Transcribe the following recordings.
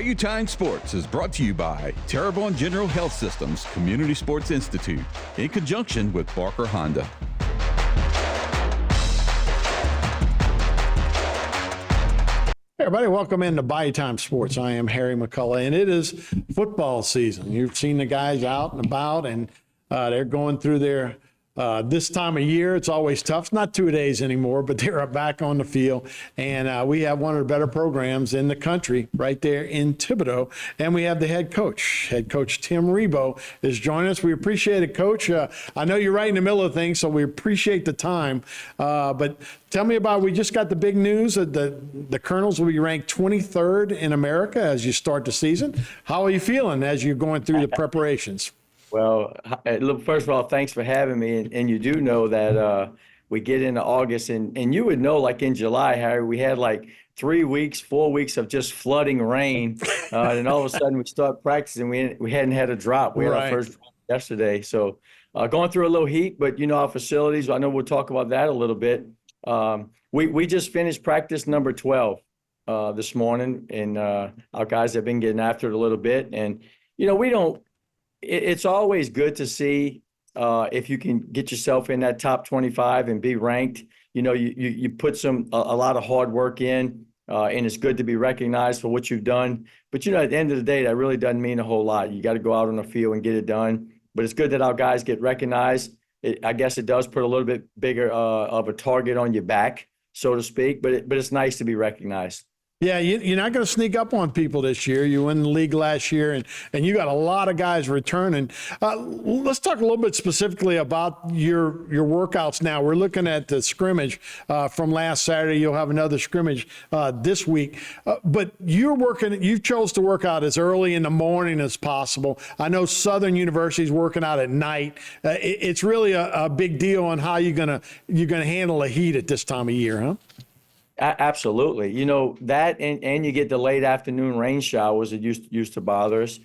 Bayou Time Sports is brought to you by Terrebonne General Health Systems Community Sports Institute in conjunction with Barker Honda. Hey everybody, welcome into Bayou Time Sports. I am Harry McCullough, and it is football season. You've seen the guys out and about, and they're going through their this time of year. It's always tough. It's not 2 days anymore, but they're back on the field, and we have one of the better programs in the country right there in Thibodaux, and we have the head coach. Head coach Tim Rebowe is joining us. We appreciate it, Coach. I know you're right in the middle of things, so we appreciate the time, but tell me about, we just got the big news that the Colonels will be ranked 23rd in America as you start the season. How are you feeling as you're going through the preparations? Well, look, first of all, thanks for having me. And you do know that we get into August, and you would know, like in July, Harry, we had like 3 weeks, 4 weeks of just flooding rain. And all of a sudden we start practicing. We hadn't had a drop. We had our first drop yesterday. So going through a little heat, but you know, our facilities, I know we'll talk about that a little bit. We just finished practice number 12 this morning, and our guys have been getting after it a little bit. And, you know, it's always good to see if you can get yourself in that top 25 and be ranked. You know, you put a lot of hard work in, and it's good to be recognized for what you've done. But, you know, at the end of the day, that really doesn't mean a whole lot. You got to go out on the field and get it done. But it's good that our guys get recognized. I guess it does put a little bit bigger of a target on your back, so to speak. But it's nice to be recognized. Yeah, you're not going to sneak up on people this year. You won the league last year, and you got a lot of guys returning. Let's talk a little bit specifically about your workouts now. We're looking at the scrimmage from last Saturday. You'll have another scrimmage this week. But you chose to work out as early in the morning as possible. I know Southern University's working out at night. It's really a big deal on how you're gonna handle the heat at this time of year, huh? Absolutely. You know, that and you get the late afternoon rain showers that used to bother us.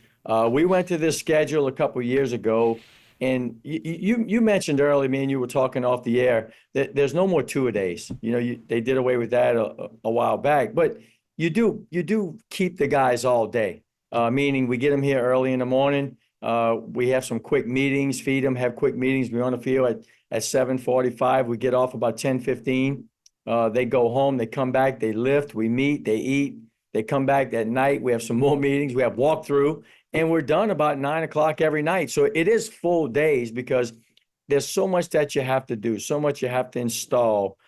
We went to this schedule a couple of years ago, and you mentioned earlier, me and you were talking off the air, that there's no more two-a-days. You know, they did away with that a while back, but you do keep the guys all day, meaning we get them here early in the morning. We have some quick meetings, feed them, have quick meetings. We're on the field at 7:45. We get off about 10:15. They go home, they come back, they lift, we meet, they eat, they come back at night. We have some more meetings, we have walkthrough, and we're done about 9 o'clock every night. So it is full days because there's so much that you have to do, so much you have to install.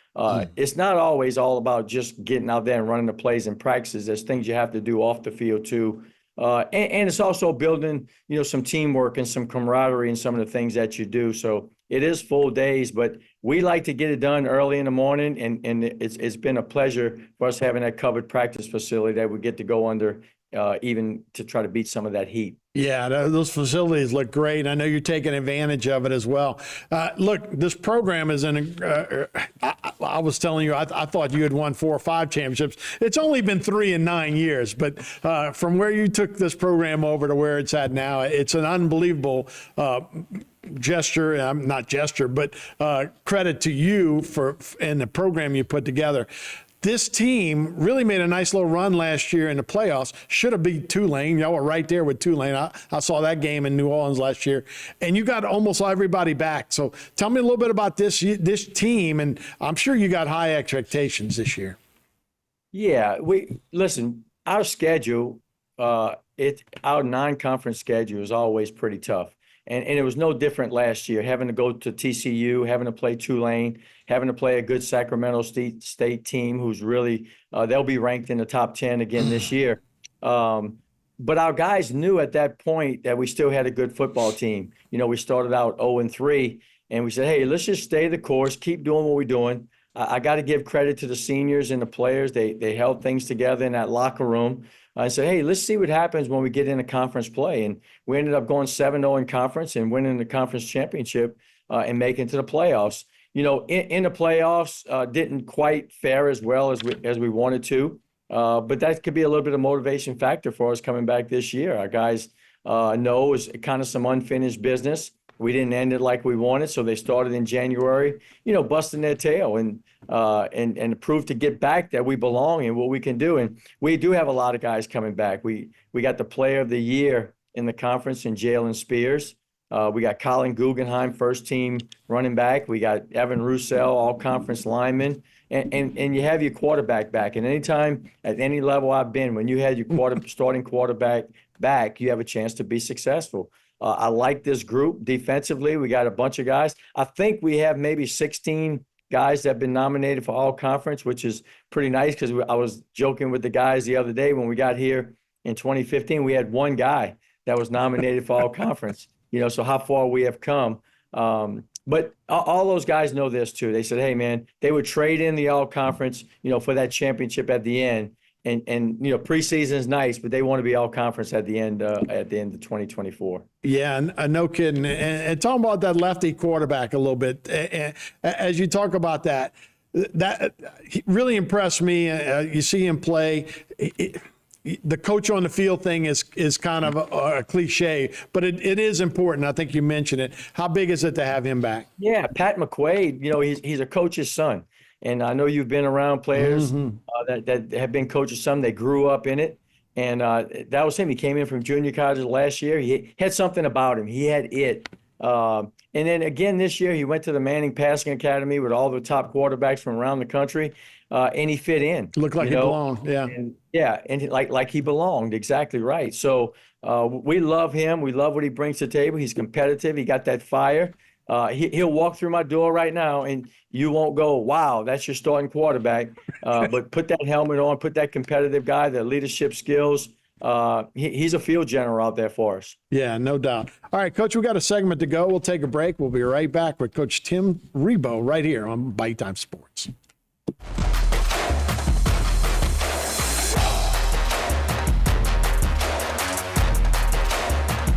It's not always all about just getting out there and running the plays and practices. There's things you have to do off the field too. And it's also building, you know, some teamwork and some camaraderie and some of the things that you do. So it is full days, but we like to get it done early in the morning, and it's been a pleasure for us having that covered practice facility that we get to go under, even to try to beat some of that heat. Yeah, those facilities look great. I know you're taking advantage of it as well. Look, this program is I was telling you, I thought you had won 4 or 5 championships. It's only been 3 in 9 years, but from where you took this program over to where it's at now, it's an unbelievable credit to you and the program you put together. This team really made a nice little run last year in the playoffs. Should have beat Tulane. Y'all were right there with Tulane. I saw that game in New Orleans last year. And you got almost everybody back. So tell me a little bit about this team, and I'm sure you got high expectations this year. Yeah, listen, our schedule, our non-conference schedule is always pretty tough. And it was no different last year, having to go to TCU, having to play Tulane, having to play a good Sacramento State team who's really, they'll be ranked in the top 10 again this year. But our guys knew at that point that we still had a good football team. You know, we started out 0-3, and we said, hey, let's just stay the course, keep doing what we're doing. I got to give credit to the seniors and the players. They held things together in that locker room. I said, hey, let's see what happens when we get into conference play. And we ended up going 7-0 in conference and winning the conference championship and making it to the playoffs. You know, in the playoffs, didn't quite fare as well as we wanted to. But that could be a little bit of motivation factor for us coming back this year. Our guys know it's kind of some unfinished business. We didn't end it like we wanted, so they started in January, busting their tail and prove to get back that we belong and what we can do. And we do have a lot of guys coming back. We got the Player of the Year in the conference in Jalen Spears. We got Colin Guggenheim, first team running back. We got Evan Roussel, all conference lineman. And you have your quarterback back. And anytime at any level I've been, when you had your starting quarterback back, you have a chance to be successful. I like this group defensively. We got a bunch of guys. I think we have maybe 16 guys that have been nominated for all conference, which is pretty nice because I was joking with the guys the other day when we got here in 2015. We had one guy that was nominated for all conference. So how far we have come. But all those guys know this too. They said, hey, man, they would trade in the all conference, for that championship at the end. And preseason is nice, but they want to be all conference at the end of 2024. Yeah, no kidding. And talking about that lefty quarterback a little bit, as you talk about that really impressed me. You see him play. The coach on the field thing is kind of a cliche, but it is important. I think you mentioned it. How big is it to have him back? Yeah, Pat McQuaid, he's a coach's son. And I know you've been around players that have been coaches' son. They grew up in it. And that was him. He came in from junior college last year. He had something about him. He had it. And then again this year, he went to the Manning Passing Academy with all the top quarterbacks from around the country. And he fit in. Looked like he belonged, yeah. And like he belonged, exactly right. So we love him. We love what he brings to the table. He's competitive. He got that fire. He'll walk through my door right now, and you won't go, wow, that's your starting quarterback. But put that helmet on, put that competitive guy, the leadership skills. He's a field general out there for us. Yeah, no doubt. All right, Coach, we got a segment to go. We'll take a break. We'll be right back with Coach Tim Rebowe right here on Bayou Time Sports.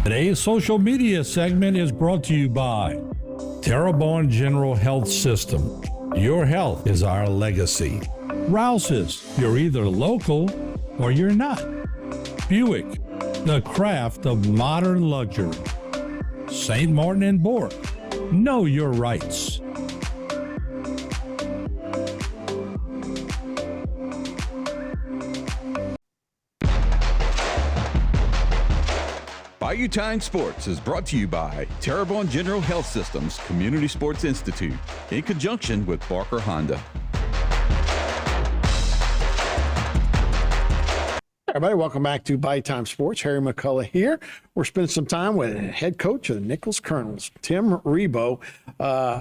Today's social media segment is brought to you by Terrebonne General Health System. Your health is our legacy. Rouse's, you're either local or you're not. Buick, the craft of modern luxury. St. Martin and Bork, know your rights. Bayou Time Sports is brought to you by Terrebonne General Health Systems Community Sports Institute in conjunction with Barker Honda. Everybody, welcome back to Bayou Time Sports. Harry McCullough here. We're spending some time with head coach of the Nicholls Colonels, Tim Rebowe,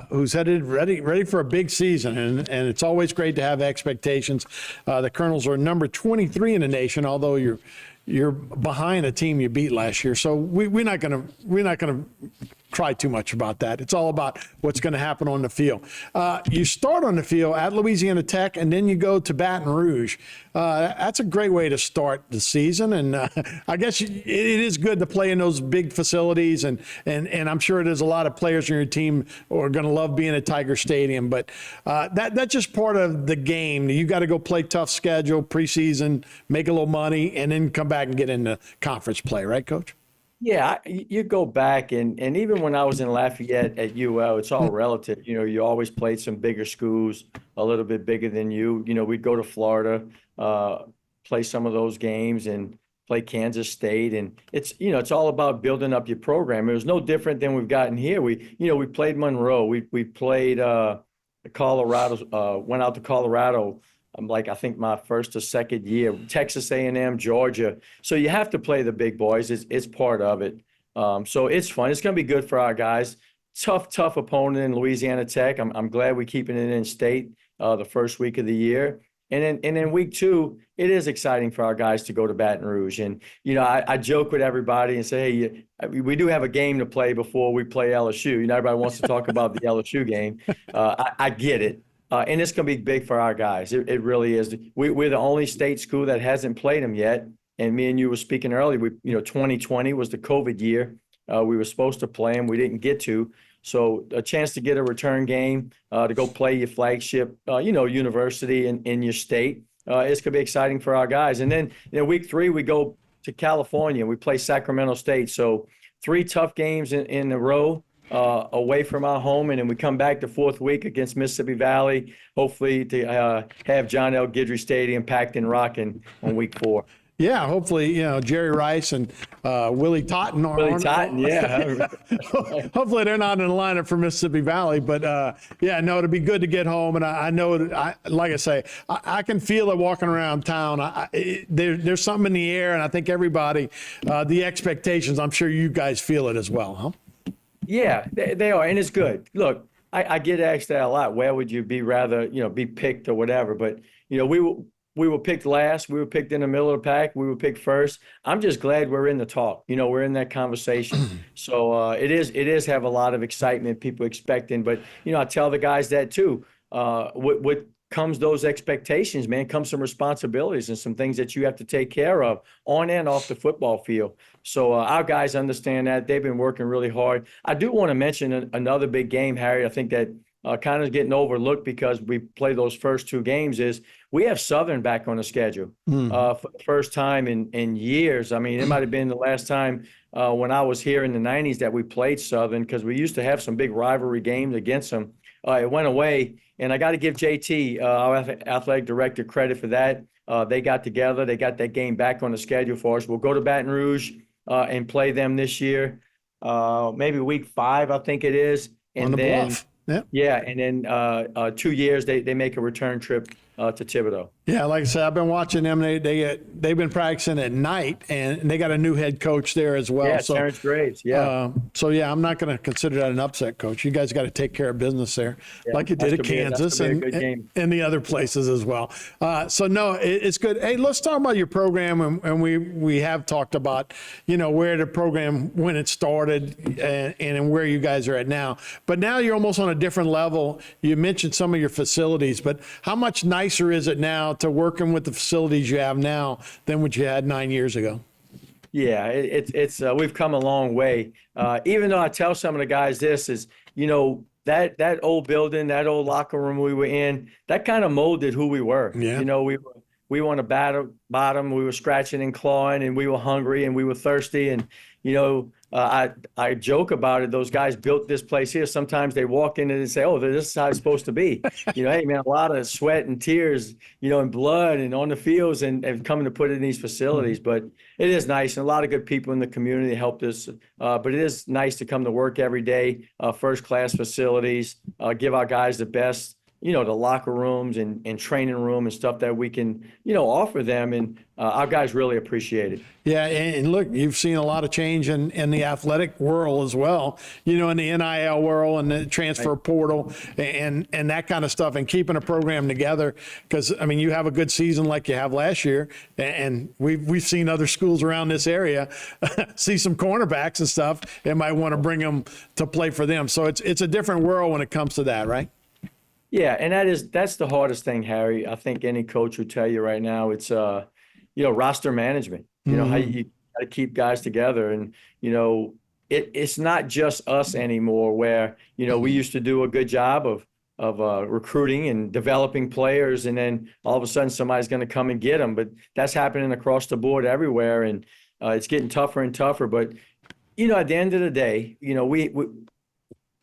who's headed ready for a big season. And it's always great to have expectations. The Colonels are number 23 in the nation, although you're behind a team you beat last year. So we're not gonna cry too much about that. It's all about what's going to happen on the field. You start on the field at Louisiana Tech, and then you go to Baton Rouge. That's a great way to start the season. And I guess it is good to play in those big facilities. And I'm sure there's a lot of players on your team who are going to love being at Tiger Stadium. But that's just part of the game. You got to go play tough schedule, preseason, make a little money, and then come back and get into conference play. Right, Coach? Yeah, you go back and even when I was in Lafayette at UL, it's all relative. You always played some bigger schools, a little bit bigger than you. We'd go to Florida, play some of those games and play Kansas State. And it's all about building up your program. It was no different than we've gotten here. We played Monroe. We played Colorado, went out to Colorado. I think my first or second year, Texas A&M, Georgia. So you have to play the big boys. It's part of it. So it's fun. It's going to be good for our guys. Tough opponent in Louisiana Tech. I'm glad we're keeping it in state the first week of the year. And then week 2, it is exciting for our guys to go to Baton Rouge. And, I joke with everybody and say, hey, we do have a game to play before we play LSU. Everybody wants to talk about the LSU game. I get it. And it's going to be big for our guys. It really is. We're the only state school that hasn't played them yet. And me and you were speaking earlier. 2020 was the COVID year. We were supposed to play them. We didn't get to. So a chance to get a return game, to go play your flagship, university in your state. It's going to be exciting for our guys. And then week 3, we go to California. We play Sacramento State. So 3 tough games in a row. away from our home, and then we come back the fourth week against Mississippi Valley, hopefully to have John L. Guidry Stadium packed and rocking on week 4. Yeah, hopefully, Jerry Rice and Willie Totten are Willie on. Totten, yeah. Hopefully they're not in the lineup for Mississippi Valley, but yeah, no, it'd be good to get home. And I know, like I say, I can feel it walking around town. There's something in the air, and I think everybody, the expectations, I'm sure you guys feel it as well, huh? Yeah, they are, and it's good. Look, I get asked that a lot. Where would you be rather, be picked or whatever? But, we were picked last. We were picked in the middle of the pack. We were picked first. I'm just glad we're in the talk. We're in that conversation. So it is have a lot of excitement, people expecting. But, I tell the guys that too. What comes those expectations, man, comes some responsibilities and some things that you have to take care of on and off the football field. So our guys understand that. They've been working really hard. I do want to mention another big game, Harry. I think that kind of getting overlooked because we play those first 2 games is we have Southern back on the schedule for the first time in years. I mean, it might have been the last time when I was here in the 90s that we played Southern, because we used to have some big rivalry games against them. It went away, and I got to give JT, our athletic director, credit for that. They got together. They got that game back on the schedule for us. We'll go to Baton Rouge and play them this year, maybe week 5, I think it is. And on the then, Bluff. Yep. Yeah, and then 2 years they make a return trip to Thibodaux. Yeah, like I said, I've been watching them. They've been practicing at night, and they got a new head coach there as well. Yeah, so, Terrence Graves. Yeah. So yeah, I'm not going to consider that an upset, Coach. You guys got to take care of business there, like you did at Kansas and the other places as well. So no, it's good. Hey, let's talk about your program, and we have talked about where the program when it started and where you guys are at now. But now you're almost on a different level. You mentioned some of your facilities, but how much nicer is it now to working with the facilities you have now than what you had 9 years ago? Yeah, it's we've come a long way. Even though I tell some of the guys this is, that old building, that old locker room we were in, that kind of molded who we were. Yeah. We were on the bottom, we were scratching and clawing, and we were hungry and we were thirsty. And, I joke about it. Those guys built this place here. Sometimes they walk in and say, oh, this is how it's supposed to be. Hey, man, a lot of sweat and tears, and blood and on the fields and coming to put it in these facilities. But it is nice. And a lot of good people in the community helped us. But it is nice to come to work every day, first-class facilities, give our guys the best, the locker rooms and training room and stuff that we can, offer them. And our guys really appreciate it. Yeah, and look, you've seen a lot of change in the athletic world as well, in the NIL world and the transfer portal and that kind of stuff, and keeping a program together. Because, I mean, you have a good season like you have last year, and we've seen other schools around this area see some cornerbacks and stuff and might want to bring them to play for them. So it's a different world when it comes to that, right? Yeah, and that's the hardest thing, Harry. I think any coach would tell you right now. It's roster management. How you got to keep guys together, and it's not just us anymore. Where we used to do a good job of recruiting and developing players, and then all of a sudden somebody's going to come and get them. But that's happening across the board everywhere, and it's getting tougher and tougher. But at the end of the day,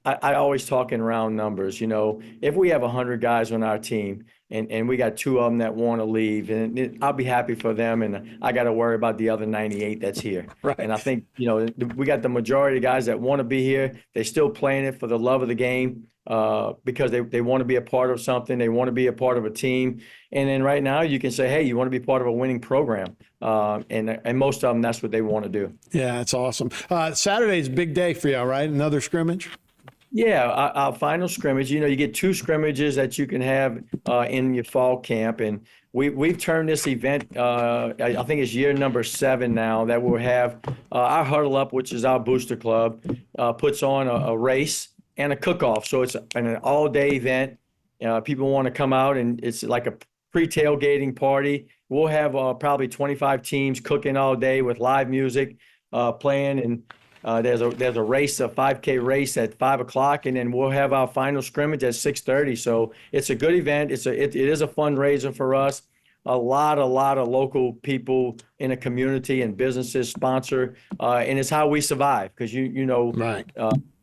I always talk in round numbers. If we have 100 guys on our team and we got 2 of them that want to leave, and I'll be happy for them, and I got to worry about the other 98 that's here. Right. And I think, we got the majority of guys that want to be here. They're still playing it for the love of the game because they want to be a part of something. They want to be a part of a team. And then right now you can say, hey, you want to be part of a winning program. And most of them, that's what they want to do. Yeah, that's awesome. Saturday's a big day for you, right? Another scrimmage? Yeah, our final scrimmage, you get 2 scrimmages that you can have in your fall camp. And we've turned this event, I think it's year number 7 now, that we'll have our Huddle Up, which is our booster club, puts on a race and a cook-off. So it's an all-day event. People want to come out, and it's like a pre-tailgating party. We'll have probably 25 teams cooking all day with live music playing, and there's a race, a 5K race at 5 o'clock, and then we'll have our final scrimmage at 6:30. So it's a good event. It is a fundraiser for us. A lot of local people in the community and businesses sponsor, and it's how we survive. Because right.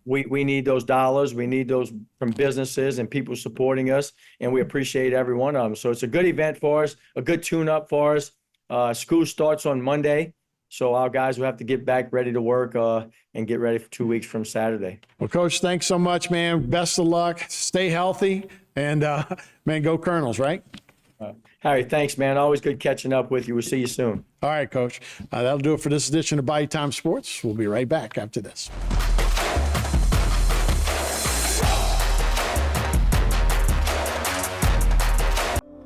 we need those dollars. We need those from businesses and people supporting us, and we appreciate every one of them. So it's a good event for us, a good tune-up for us. School starts on Monday, so our guys will have to get back ready to work and get ready for 2 weeks from Saturday. Well, Coach, thanks so much, man. Best of luck. Stay healthy, and man, go Colonels, right? Harry, thanks, man. Always good catching up with you. We'll see you soon. All right, Coach. That'll do it for this edition of Bayou Time Sports. We'll be right back after this.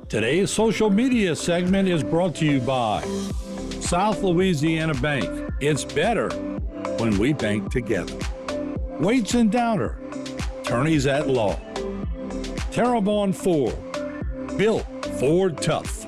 Today's social media segment is brought to you by South Louisiana Bank. It's better when we bank together. Waits and Downer, attorneys at law. Terrebonne Ford, built Ford tough.